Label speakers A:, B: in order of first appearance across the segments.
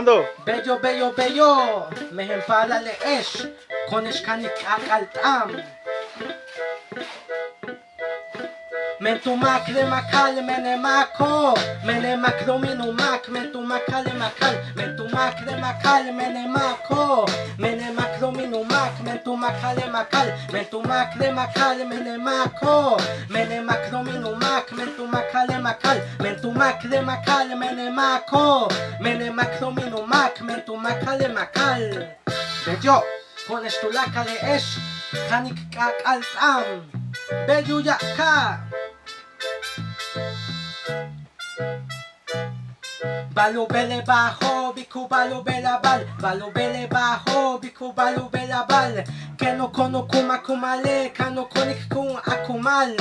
A: Bello, bello, bello, מהמפעלה לאש, קונש כנקרק על טעם. מתומק למקל, מנמקו, מנמק לא מנומק, מתומק למקל, מתומק למקל, מנמקו, מנמק לא מנומק, מתומק למקל, מתומק למקל, מנמקו, מנמק לא מנומק, מתומק למקל, מתומק למקל, מנמקו, מנמק לא מנומק, מתומק למקל. בג'ו, קונש תולק על האש, כנקרק על טעם. בג'ו יקה Balu bele bajo, biku balu bela bal, balu bele bajo, biku balu bela bal. Keno kono kuma kumale, kano konik kun akumal.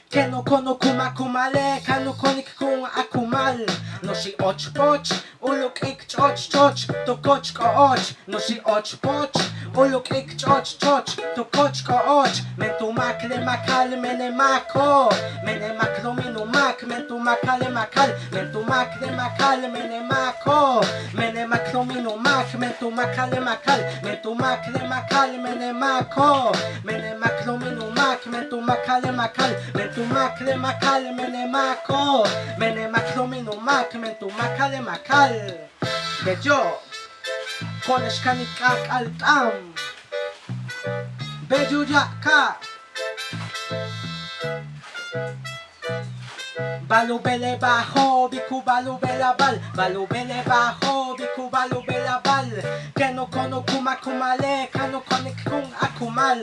A: Keno kono kuma kumale, kano konik kun akumal. Nosi och poch, uluk ik choch choch, to koch ko och. Nosi och poch, uluk ik choch choch, to koch ko och. Mentumak le makal menemako, menemak lo minumak, mentumak le makal, mentumak le makal menemako, menemak lo minumak, mentumak le makal, mentumak le makal menemako, menemak lo minumak, mentumak le makal, mentumak le makal menemako, menemak lo minumak, mentumak le makal. בג'ו, קונש כנקרק על טעם. בג'ו יקה Balu bele bajo, biku balu bela bal, balu bele bajo, biku balu bela bal. Keno kono kuma kumale, kano konik kun akumal.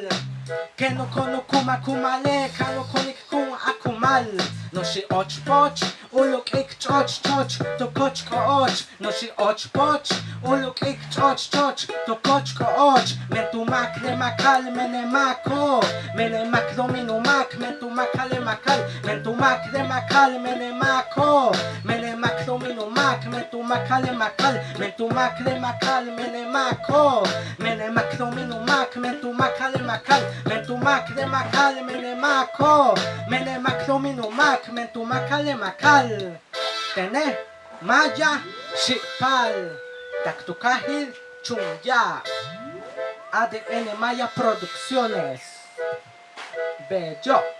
A: Keno kono kuma kumale, kano konik kun akumal. Nosi och poch, uluk ik choch choch, to koch ko och. Nosi och poch, uluk ik choch choch, to koch ko och. Mentumak le makal menemako, menemak lo minumak, mentumak le makal, mentumak le makal menemako, menemak lo minumak, mentumak le makal, mentumak le makal menemako, menemak lo minumak, mentumak le makal, mentumak le makal menemako, menemak lo minumak, mentumak le makal. Tene, maya, shipal, taktukahil, chunja. ADN Maya Producciones. Bello.